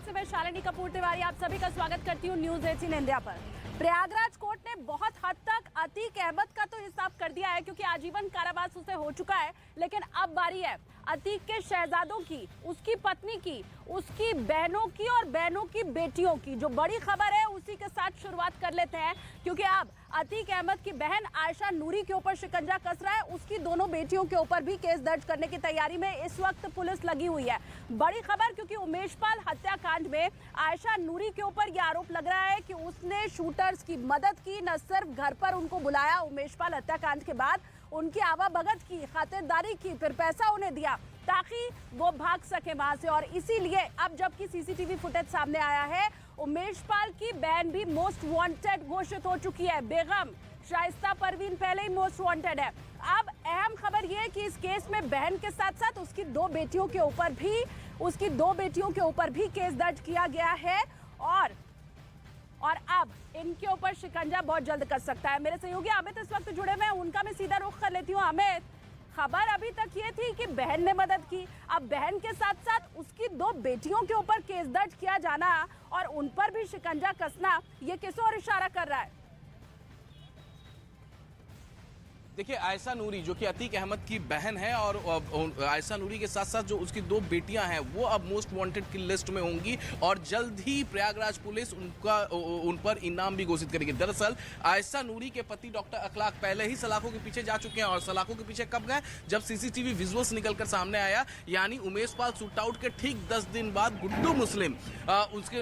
से मैं शालिनी कपूर तिवारी आप सभी का स्वागत करती हूँ न्यूज 18 इंडिया पर। प्रयागराज कोर्ट ने बहुत हद तक अतीक अहमद का तो हिसाब कर दिया है क्योंकि आजीवन कारावास उसे हो चुका है, लेकिन अब बारी है अतीक के शहजादों की, उसकी पत्नी की, उसकी बहनों की और बहनों की बेटियों की। जो बड़ी खबर है उसी के साथ शुरुआत कर लेते हैं क्योंकि अब अतीक अहमद की बहन आयशा नूरी के ऊपर शिकंजा कस रहा है। उसकी दोनों बेटियों के ऊपर भी केस दर्ज करने की तैयारी में इस वक्त पुलिस लगी हुई है। बड़ी खबर क्योंकि उमेशपाल हत्याकांड में आयशा नूरी के ऊपर यह आरोप लग रहा है कि उसने शूटर्स की मदद की, न सिर्फ घर पर उनको बुलाया उमेशपाल हत्याकांड के बाद, उनकी आवाभगत की, खातिरदारी की, फिर पैसा उन्हें दिया ताकि वो भाग सके वहां से। और इसीलिए अब जबकि सीसीटीवी फुटेज सामने आया है, उमेशपाल की बहन भी मोस्ट वांटेड घोषित हो चुकी है। बेगम शाइस्ता परवीन पहले ही मोस्ट वांटेड है। अब अहम खबर यह है कि इस केस में बहन के साथ साथ उसकी दो बेटियों के ऊपर भी केस दर्ज किया गया है और अब इनके ऊपर शिकंजा बहुत जल्द कस सकता है। मेरे सहयोगी अमित इस वक्त जुड़े हुए हैं, उनका मैं सीधा रुख कर लेती हूँ। अमित, खबर अभी तक ये थी कि बहन ने मदद की, अब बहन के साथ साथ उसकी दो बेटियों के ऊपर केस दर्ज किया जाना और उन पर भी शिकंजा कसना, ये किस ओर इशारा कर रहा है? देखिए, आयशा नूरी जो कि अतीक अहमद की बहन है और आयशा नूरी के साथ साथ जो उसकी दो बेटियां हैं वो अब मोस्ट वांटेड की लिस्ट में होंगी और जल्द ही प्रयागराज पुलिस उन पर इनाम भी घोषित करेगी। दरअसल आयशा नूरी के पति डॉक्टर अखलाक पहले ही सलाखों के पीछे जा चुके हैं और सलाखों के पीछे कब गए? जब सीसीटीवी विजुअल्स निकलकर सामने आया, यानी उमेशपाल शूटआउट के ठीक 10 दिन बाद गुड्डू मुस्लिम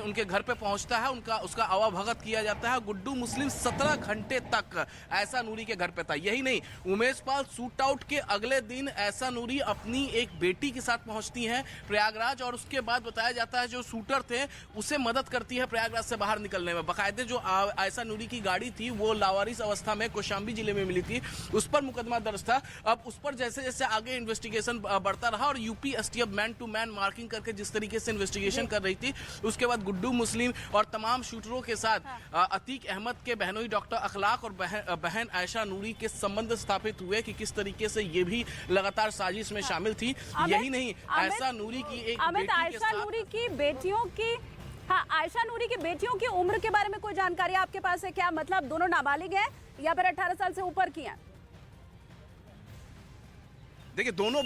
उनके घर पे पहुंचता है, उसका आवाभगत किया जाता है। गुड्डू मुस्लिम 17 घंटे तक आयशा नूरी के घर पे था। यही नहीं, उमेशपाल शूट आउट के अगले दिन आयशा नूरी अपनी एक बेटी के साथ पहुंचती हैं प्रयागराज और उसके बाद बताया जाता है जो शूटर थे उसे मदद करती है प्रयागराज से बाहर निकलने में। बाकायदे जो आयशा नूरी की गाड़ी थी वो लावारिस अवस्था में कौशाम्बी जिले में मिली थी, उस पर मुकदमा दर्ज था। अब उस पर जैसे जैसे आगे इन्वेस्टिगेशन बढ़ता रहा और UP STF man to man marking करके जिस तरीके से इन्वेस्टिगेशन कर रही थी, उसके बाद गुड्डू मुस्लिम और तमाम शूटरों के साथ अतीक अहमद के बहनोई डॉक्टर अखलाक और बहन आयशा नूरी के संबंध स्थापित हुए कि किस तरीके से ये भी लगातार साजिश में शामिल थी। यही नहीं, आयशा नूरी की एक आयशा नूरी की बेटियों की आयशा नूरी की बेटियों की उम्र के बारे में कोई जानकारी आपके पास है क्या? मतलब दोनों नाबालिग हैं या फिर 18 साल से ऊपर की हैं? देखिए, दोनों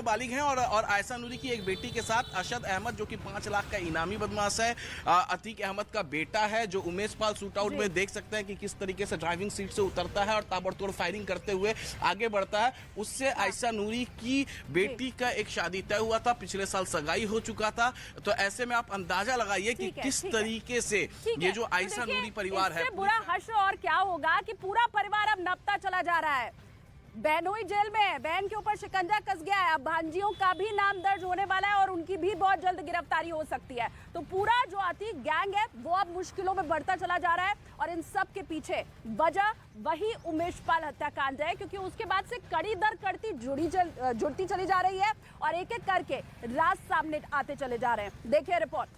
बालिग हैं और आयशा नूरी की एक बेटी के साथ अशद अहमद जो कि 5 लाख का इनामी बदमाश है, अतीक अहमद का बेटा है जो उमेशपाल शूटआउट में देख सकते हैं कि किस तरीके से ड्राइविंग सीट से उतरता है और ताबड़तोड़ फायरिंग करते हुए आगे बढ़ता है। उससे आयशा नूरी की बेटी का एक शादी तय हुआ था, पिछले साल सगाई हो चुका था। तो ऐसे में आप अंदाजा लगाइए कि किस तरीके से ये जो आयशा नूरी परिवार है, बुरा हश्र और क्या होगा कि पूरा परिवार अब नपता चला जा रहा है। बहनोई जेल में है, बहन के ऊपर शिकंजा कस गया है, अब भांजियों का भी नाम दर्ज होने वाला है और उनकी भी बहुत जल्द गिरफ्तारी हो सकती है। तो पूरा जो अतीक गैंग है वो अब मुश्किलों में बढ़ता चला जा रहा है और इन सब के पीछे वजह वही उमेशपाल हत्याकांड है क्योंकि उसके बाद से कड़ी दर कड़ती जुड़ती चली जा रही है और एक एक करके राज सामने आते चले जा रहे हैं। देखिए रिपोर्ट।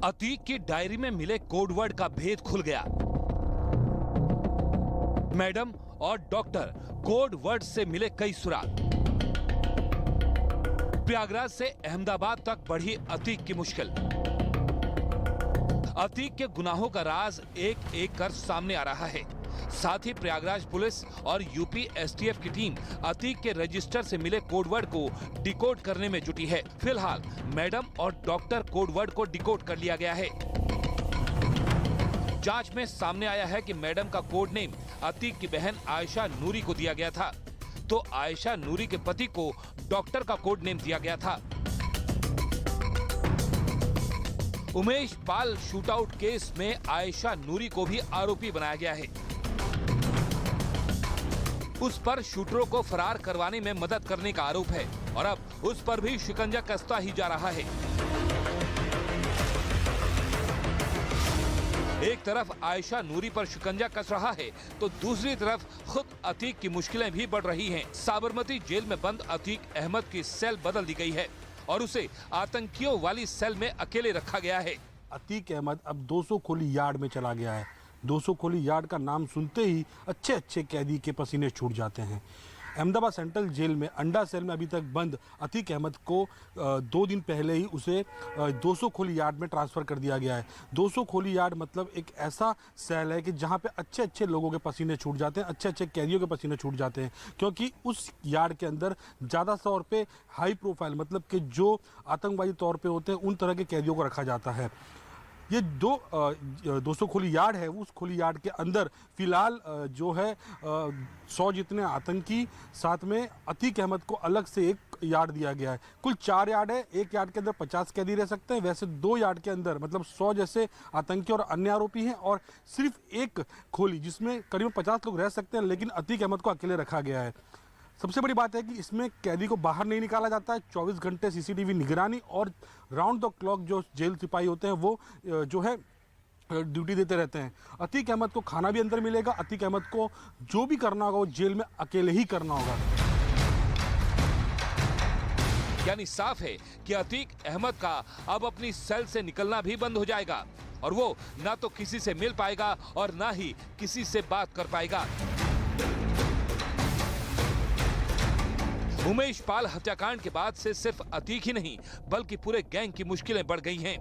अतीक की डायरी में मिले कोडवर्ड का भेद खुल गया। मैडम और डॉक्टर कोडवर्ड से मिले कई सुराग। प्रयागराज से अहमदाबाद तक बढ़ी अतीक की मुश्किल। अतीक के गुनाहों का राज एक एक कर सामने आ रहा है। साथ ही प्रयागराज पुलिस और यूपी एसटीएफ की टीम अतीक के रजिस्टर से मिले कोडवर्ड को डिकोड करने में जुटी है। फिलहाल मैडम और डॉक्टर कोडवर्ड को डिकोड कर लिया गया है। जांच में सामने आया है कि मैडम का कोड नेम अतीक की बहन आयशा नूरी को दिया गया था, तो आयशा नूरी के पति को डॉक्टर का कोड नेम दिया गया था। उमेशपाल शूटआउट केस में आयशा नूरी को भी आरोपी बनाया गया है। उस पर शूटरों को फरार करवाने में मदद करने का आरोप है और अब उस पर भी शिकंजा कसता ही जा रहा है। एक तरफ आयशा नूरी पर शिकंजा कस रहा है तो दूसरी तरफ खुद अतीक की मुश्किलें भी बढ़ रही हैं। साबरमती जेल में बंद अतीक अहमद की सेल बदल दी गई है और उसे आतंकियों वाली सेल में अकेले रखा गया है। अतीक अहमद अब 200 खोली यार्ड में चला गया है। 200 खोली यार्ड का नाम सुनते ही अच्छे अच्छे कैदी के पसीने छूट जाते हैं। अहमदाबाद सेंट्रल जेल में अंडा सेल में अभी तक बंद अतीक अहमद को 2 दिन पहले ही उसे 200 खोली यार्ड में ट्रांसफ़र कर दिया गया है। 200 खोली यार्ड मतलब एक ऐसा सेल है कि जहां पे अच्छे अच्छे लोगों के पसीने छूट जाते हैं, अच्छे अच्छे कैदियों के पसीने छूट जाते हैं, क्योंकि उस यार्ड के अंदर ज़्यादा तौर पे हाई प्रोफाइल मतलब कि जो आतंकवादी तौर पे होते हैं उन तरह के कैदियों को रखा जाता है। ये 200 खोली यार्ड है, उस खोली यार्ड के अंदर फिलहाल जो है 100 जितने आतंकी, साथ में अतीक अहमद को अलग से एक यार्ड दिया गया है। कुल 4 यार्ड है, एक यार्ड के अंदर 50 कैदी रह सकते हैं। वैसे 2 यार्ड के अंदर मतलब 100 जैसे आतंकी और अन्य आरोपी हैं, और सिर्फ एक खोली जिसमें करीब 50 लोग रह सकते हैं, लेकिन अतीक अहमद को अकेले रखा गया है। सबसे बड़ी बात है कि इसमें कैदी को बाहर नहीं निकाला जाता है। 24 घंटे सीसीटीवी निगरानी और राउंड द क्लॉक जो जेल सिपाही होते हैं वो जो है ड्यूटी देते रहते हैं। अतीक अहमद को खाना भी अंदर मिलेगा। अतीक अहमद को जो भी करना होगा वो जेल में अकेले ही करना होगा। यानी साफ है कि अतीक अहमद का अब अपनी सेल से निकलना भी बंद हो जाएगा, और वो ना तो किसी से मिल पाएगा और ना ही किसी से बात कर पाएगा। उमेश पाल हत्याकांड के बाद से सिर्फ अतीक ही नहीं बल्कि पूरे गैंग की मुश्किलें बढ़ गई हैं।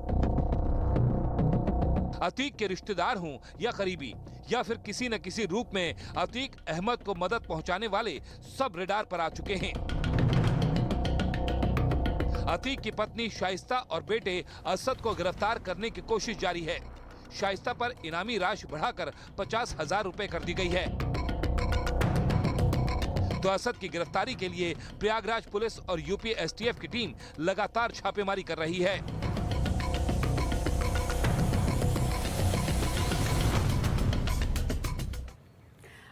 अतीक के रिश्तेदार हों या करीबी या फिर किसी न किसी रूप में अतीक अहमद को मदद पहुंचाने वाले सब रडार पर आ चुके हैं। अतीक की पत्नी शाइस्ता और बेटे असद को गिरफ्तार करने की कोशिश जारी है। शाइस्ता पर इनामी राशि बढ़ाकर 50,000 रुपए कर दी गई है। तो असद की गिरफ्तारी के लिए प्रयागराज पुलिस और यूपी एसटीएफ की टीम लगातार छापेमारी कर रही है।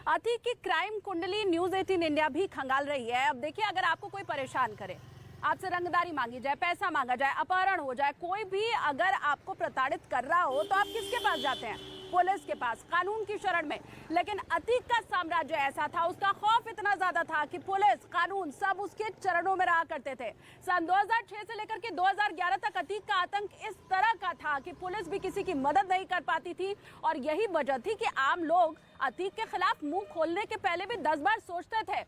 अतीक की क्राइम कुंडली न्यूज़ 18 इंडिया भी खंगाल रही है। अब देखिए, अगर आपको कोई परेशान करे, आपसे रंगदारी मांगी जाए, पैसा मांगा जाए, अपहरण हो जाए, कोई भी अगर आपको प्रताड़ित कर रहा हो तो आप किसके पास जाते हैं? पुलिस के पास, कानून की शरण में। लेकिन अतीक का साम्राज्य ऐसा था, उसका खौफ इतना ज्यादा था कि पुलिस, कानून सब उसके चरणों में रहा करते थे। सन 2006 से लेकर के 2011 तक अतीक का आतंक इस तरह का था कि पुलिस भी किसी की मदद नहीं कर पाती थी, और यही वजह थी कि आम लोग अतीक के खिलाफ मुंह खोलने के पहले भी 10 बार सोचते थे।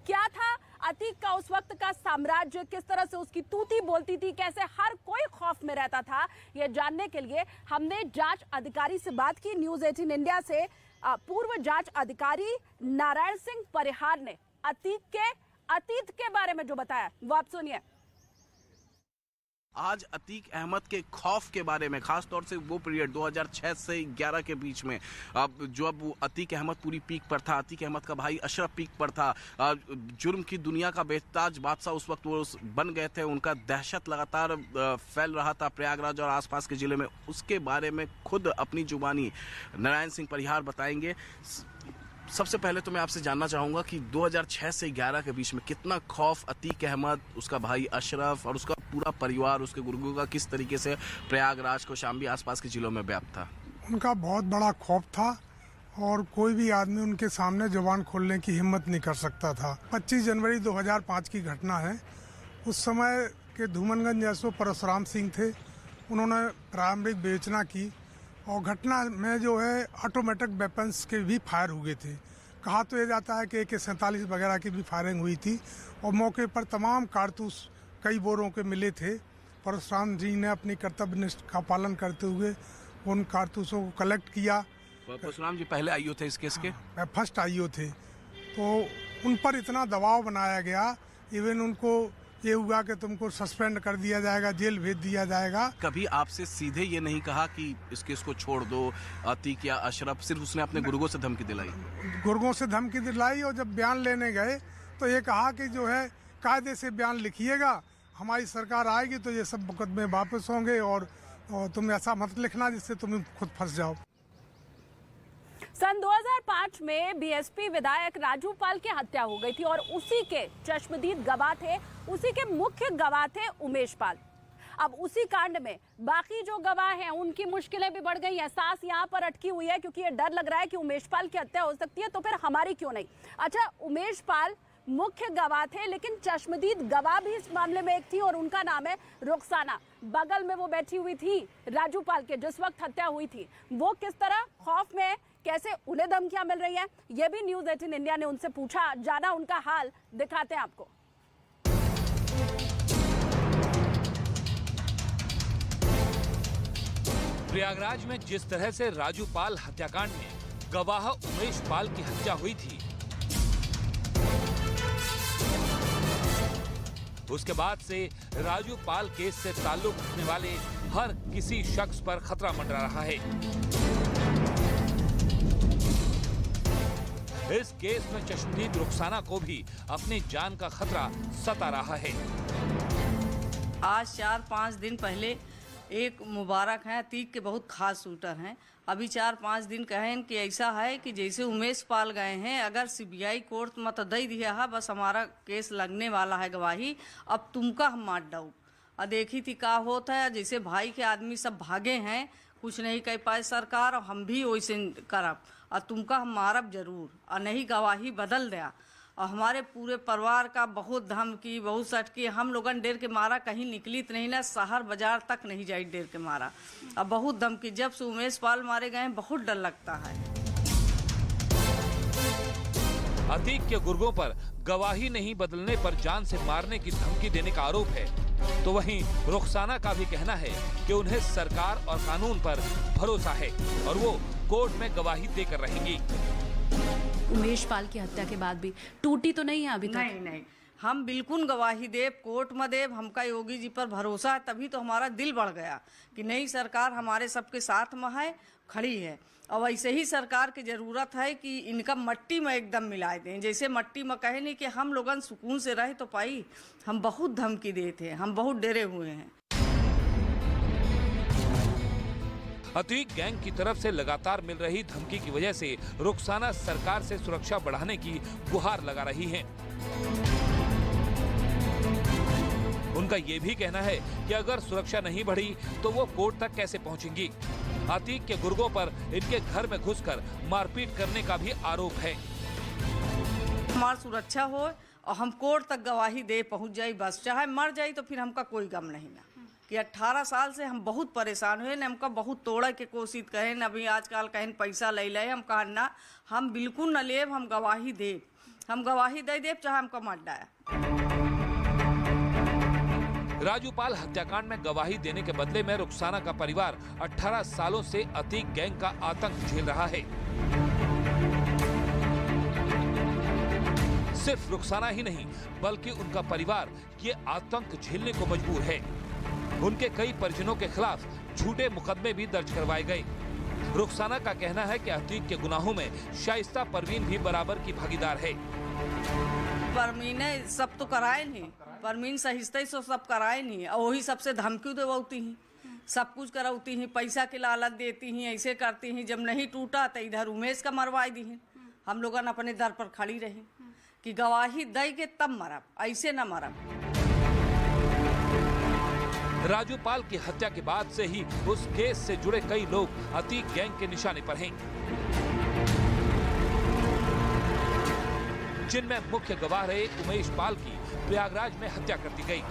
क्या था अतीक का उस वक्त का साम्राज्य, किस तरह से उसकी तूती बोलती थी, कैसे हर कोई खौफ में रहता था, ये जानने के लिए हमने जांच अधिकारी से बात की। न्यूज़ 18 इंडिया से पूर्व जांच अधिकारी नारायण सिंह परिहार ने अतीक के अतीत के बारे में जो बताया वो आप सुनिए। आज अतीक अहमद के खौफ के बारे में, खास तौर से वो पीरियड 2006 से 11 के बीच में, अब वो अतीक अहमद पूरी पीक पर था, अतीक अहमद का भाई अशरफ पीक पर था, जुर्म की दुनिया का बेताज बादशाह उस वक्त वो बन गए थे, उनका दहशत लगातार फैल रहा था प्रयागराज और आसपास के जिले में। उसके बारे में खुद अपनी जुबानी नारायण सिंह परिहार बताएंगे। सबसे पहले तो मैं आपसे जानना चाहूँगा कि 2006 से 11 के बीच में कितना खौफ अतीक अहमद, उसका भाई अशरफ और उसका पूरा परिवार, उसके गुर्गों का किस तरीके से प्रयागराज को शाम्बी आसपास के जिलों में व्याप्त था? उनका बहुत बड़ा खौफ था और कोई भी आदमी उनके सामने जुबान खोलने की हिम्मत नहीं कर सकता था। 25 जनवरी 2005 की घटना है। उस समय के धूमनगंज एसओ परशुराम सिंह थे। उन्होंने प्रारंभिक विवेचना की और घटना में जो है ऑटोमेटिक वेपन्स के भी फायर हुए थे। कहा तो ये जाता है कि AK-47 वगैरह की भी फायरिंग हुई थी और मौके पर तमाम कारतूस कई बोरों के मिले थे। परशुराम जी ने अपनी कर्तव्य निष्ठा का पालन करते हुए उन कारतूसों को कलेक्ट किया। परशुराम जी पहले आईओ थे इस केस के? फर्स्ट आईओ थे। तो उन पर इतना दबाव बनाया गया, इवन उनको ये हुआ कि तुमको सस्पेंड कर दिया जाएगा, जेल भेज दिया जाएगा। कभी आपसे सीधे ये नहीं कहा कि इस केस को छोड़ दो अतीक या अशरफ? सिर्फ उसने अपने गुर्गों से धमकी दिलाई? गुर्गों से धमकी दिलाई, और जब बयान लेने गए तो ये कहा कि जो है कायदे से बयान लिखिएगा, हमारी सरकार आएगी तो ये सब मुकदमे वापस होंगे, और तुम ऐसा मत लिखना जिससे तुम खुद फंस जाओ। सन 2005 में बीएसपी विधायक राजू पाल की हत्या हो गई थी और उसी के चश्मदीद गवाह थे, उसी के मुख्य गवाह थे उमेश पाल। अब उसी कांड में बाकी जो गवाह हैं उनकी मुश्किलें भी बढ़ गई हैं। सांस यहाँ पर अटकी हुई है क्योंकि ये डर लग रहा है कि उमेश पाल की हत्या हो सकती है, तो फिर हमारी क्यों नहीं? अच्छा, उमेश पाल मुख्य गवाह थे, लेकिन चश्मदीद गवाह भी इस मामले में एक थी और उनका नाम है रुखसाना। बगल में वो बैठी हुई थी राजूपाल के जिस वक्त हत्या हुई थी। वो किस तरह खौफ में, कैसे उन्हें धमकियां मिल रही हैं, ये भी न्यूज़ 18 इंडिया ने उनसे पूछा, जाना उनका हाल, दिखाते हैं आपको। प्रयागराज में जिस तरह से राजू पाल हत्याकांड में गवाह उमेश पाल की हत्या हुई थी, उसके बाद से राजू पाल केस से ताल्लुक रखने वाले हर किसी शख्स पर खतरा मंडरा रहा है। इस केस में चश्मदीद रुखसाना को भी अपनी जान का खतरा सता रहा है। आज 4-5 दिन पहले एक मुबारक हैं, अतीक के बहुत खास शूटर हैं। अभी 4-5 दिन कहें कि ऐसा है कि जैसे उमेश पाल गए हैं, अगर सीबीआई कोर्ट मत दे दिया है, बस हमारा केस लगने वाला है गवाही, अब तुमका हम मार दो। और देखी थी का होता है, जैसे भाई के आदमी सब भागे हैं, कुछ नहीं कह पाए सरकार, और हम भी वैसे करब और तुमका हम मारब जरूर, और नहीं गवाही बदल दिया। और हमारे पूरे परिवार का बहुत धमकी, बहुत सटकी, हम लोगन डेर के मारा कहीं निकली तो नहीं ना, शहर बाजार तक नहीं जाई डेर के मारा। अब बहुत धमकी, जब से उमेश पाल मारे गए बहुत डर लगता है। अतीक के गुर्गों पर गवाही नहीं बदलने पर जान से मारने की धमकी देने का आरोप है, तो वहीं रुखसाना का भी कहना है कि उन्हें सरकार और कानून पर भरोसा है और वो कोर्ट में गवाही देकर रहेंगी। उमेश पाल की हत्या के बाद भी टूटी तो नहीं है अभी तक? नहीं, हम बिल्कुल गवाही देव, कोर्ट में देव, हमका योगी जी पर भरोसा है, तभी तो हमारा दिल बढ़ गया कि नहीं, सरकार हमारे सबके साथ में है, खड़ी है। और वैसे ही सरकार की जरूरत है कि इनका मट्टी में एकदम मिला दें, जैसे मट्टी में कहे नहीं कि हम लोगन सुकून से रहे तो पाई। हम बहुत धमकी देते हैं, हम बहुत डरे हुए हैं। अतीक गैंग की तरफ से लगातार मिल रही धमकी की वजह से रुखसाना सरकार से सुरक्षा बढ़ाने की गुहार लगा रही हैं। उनका ये भी कहना है कि अगर सुरक्षा नहीं बढ़ी तो वो कोर्ट तक कैसे पहुंचेंगी। अतीक के गुर्गों पर इनके घर में घुसकर मारपीट करने का भी आरोप है। हमारी सुरक्षा हो और हम कोर्ट तक गवाही दे पहुंच जाए, बस चाहे मर जाए तो फिर हमका कोई गम नहीं ना। कि 18 साल से हम बहुत परेशान हुए न, हमका बहुत तोड़े के कोशिश कहे न, अभी आजकल कहें पैसा ले ले, हम कहा ना, हम बिल्कुल न लेब, हम गवाही देव, हम गवाही दे देव, चाहे हमका मार डाया। राजू पाल हत्याकांड में गवाही देने के बदले में रुखसाना का परिवार 18 सालों से अतीक गैंग का आतंक झेल रहा है। सिर्फ रुखसाना ही नहीं बल्कि उनका परिवार ये आतंक झेलने को मजबूर है। उनके कई परिजनों के खिलाफ झूठे मुकदमे भी दर्ज करवाए गए। रुखसाना का कहना है कि अतीक के गुनाहों में शाइस्ता परवीन भी बराबर की भागीदार है। परवीन सब तो कराए नहीं, परवीन सहिस्ते से सब कराए नहीं, और वही सबसे धमकी देवती ही, सब कुछ करौती ही, पैसा के लालच देती ही, ऐसे करती ही। जब नहीं टूटा तो इधर उमेश का मरवाई दी। हम लोगन अपने दर पर खड़ी रही कि गवाही दे के तब मरब, ऐसे न मरब। राजू पाल की हत्या के बाद से ही उस केस से जुड़े कई लोग अतीक गैंग के निशाने पर हैं, जिनमें मुख्य गवाह रहे उमेश पाल की प्रयागराज में हत्या कर दी गई।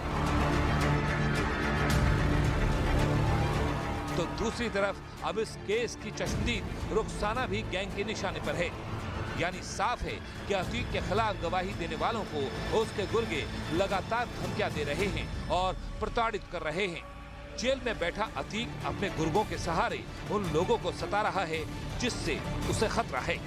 तो दूसरी तरफ अब इस केस की चश्मदीद रुखसाना भी गैंग के निशाने पर है। यानी साफ है कि अतीक के खिलाफ गवाही देने वालों को उसके गुर्गे लगातार धमकियां दे रहे हैं और प्रताड़ित कर रहे हैं। जेल में बैठा अतीक अपने गुर्गों के सहारे उन लोगों को सता रहा है जिससे उसे खतरा है।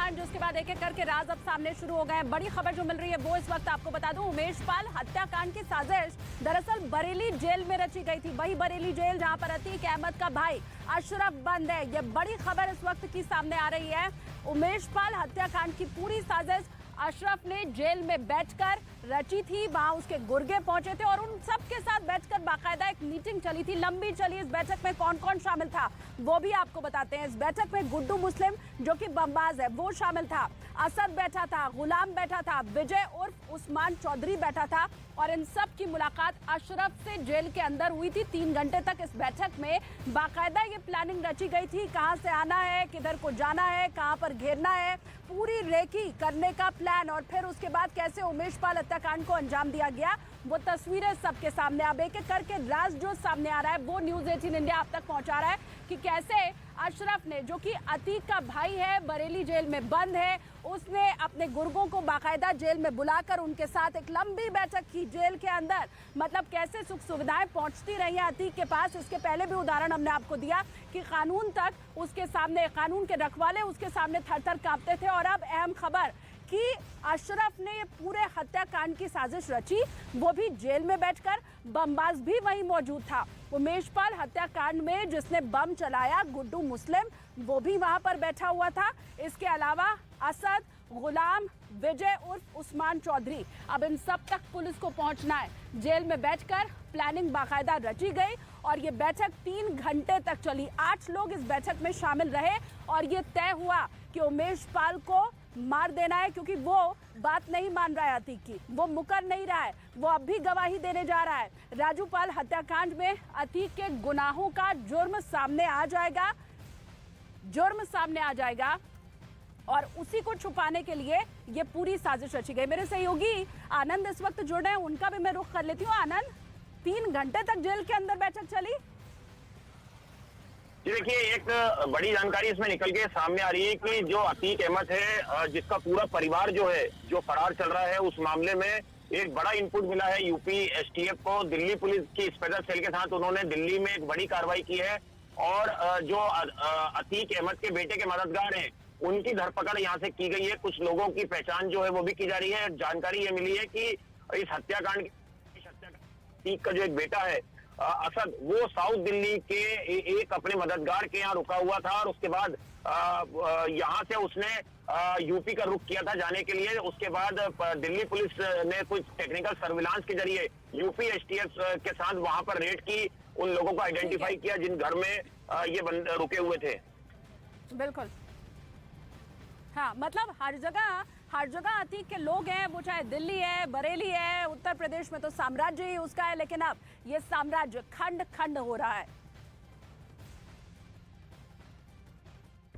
जिसके बाद एक एक करके राज अब सामने शुरू हो गए। बड़ी खबर जो मिल रही है वो इस वक्त आपको बता दूं, उमेश पाल हत्याकांड की साजिश दरअसल बरेली जेल में रची गई थी। वही बरेली जेल जहां पर अतीक अहमद का भाई अशरफ बंद है। ये बड़ी खबर इस वक्त की सामने आ रही है। उमेश पाल हत्याकांड की पूरी साजिश अशरफ ने जेल में बैठकर रची थी, वहां उसके गुर्गे पहुंचे थे और उन सब के साथ बैठकर बाकायदा एक मीटिंग चली थी, लंबी चली। इस बैठक में कौन कौन शामिल था वो भी आपको बताते हैं। इस बैठक में गुड्डू मुस्लिम जो कि बमबाज है वो शामिल था, असद बैठा था, गुलाम बैठा था, विजय उर्फ उस्मान चौधरी बैठा था और इन सब की मुलाकात अशरफ से जेल के अंदर हुई थी। 3 घंटे तक इस बैठक में बाकायदा ये प्लानिंग रची गई थी, कहां से आना है, किधर को जाना है, कहां पर घेरना है, पूरी रेकी करने का प्लान और फिर उसके बाद कैसे उमेश पाल हत्याकांड को अंजाम दिया गया वो तस्वीरें सबके सामने। अब एक एक करके राज जो सामने आ रहा है वो न्यूज़ 18 इंडिया आप तक पहुंचा रहा है कि कैसे अशरफ ने, जो कि अतीक का भाई है, बरेली जेल में बंद है, उसने अपने गुर्गों को बाकायदा जेल में बुलाकर उनके साथ एक लंबी बैठक की जेल के अंदर। मतलब कैसे सुख सुविधाएं पहुंचती रही हैं अतीक के पास। इसके पहले भी उदाहरण हमने आपको दिया कि कानून तक उसके सामने, कानून के रखवाले उसके सामने थर थर कांपते थे। और अब अहम खबर कि अशरफ ने ये पूरे हत्याकांड की साजिश रची, वो भी जेल में बैठकर। बमबाज भी वहीं मौजूद था। उमेश पाल हत्याकांड में जिसने बम चलाया, गुड्डू मुस्लिम, वो भी वहां पर बैठा हुआ था। इसके अलावा असद, गुलाम, विजय उर्फ उस्मान चौधरी। अब इन सब तक पुलिस को पहुंचना है। जेल में बैठकर प्लानिंग बाकायदा रची गई और ये बैठक 3 घंटे तक चली। 8 लोग इस बैठक में शामिल रहे और ये तय हुआ कि उमेश पाल को मार देना है, क्योंकि वो बात नहीं मान रहा है अतीक की, वो मुकर नहीं रहा है, वो अब भी गवाही देने जा रहा है। राजू पाल हत्याकांड में अतीक के गुनाहों का जुर्म सामने आ जाएगा, और उसी को छुपाने के लिए ये पूरी साजिश रची गई। मेरे सहयोगी आनंद इस वक्त जुड़ रहे हैं, उनका भी मैं रुख कर लेती हूँ। आनंद, 3 घंटे तक जेल के अंदर बैठक चली। देखिए, एक बड़ी जानकारी इसमें निकल के सामने आ रही है कि जो अतीक अहमद है, जिसका पूरा परिवार जो है जो फरार चल रहा है, उस मामले में एक बड़ा इनपुट मिला है यूपी एसटीएफ को। दिल्ली पुलिस की स्पेशल सेल के साथ उन्होंने दिल्ली में एक बड़ी कार्रवाई की है और जो अतीक अहमद के बेटे के मददगार हैं उनकी धरपकड़ यहाँ से की गई है। कुछ लोगों की पहचान जो है वो भी की जा रही है। जानकारी ये मिली है कि इस हत्याकांड अतीक का जो एक बेटा है असद, वो साउथ दिल्ली के एक अपने मददगार के यहाँ रुका हुआ था और उसके बाद यहाँ से उसने यूपी का रुख किया था जाने के लिए। उसके बाद दिल्ली पुलिस ने कुछ टेक्निकल सर्विलांस के जरिए यूपी एसटीएफ के साथ वहां पर रेड की, उन लोगों को आइडेंटिफाई किया जिन घर में ये रुके हुए थे। बिल्कुल, हाँ, मतलब हर जगह अतीक के लोग हैं, वो चाहे दिल्ली है, बरेली है, उत्तर प्रदेश में तो साम्राज्य ही उसका है, लेकिन अब ये साम्राज्य खंड खंड हो रहा है।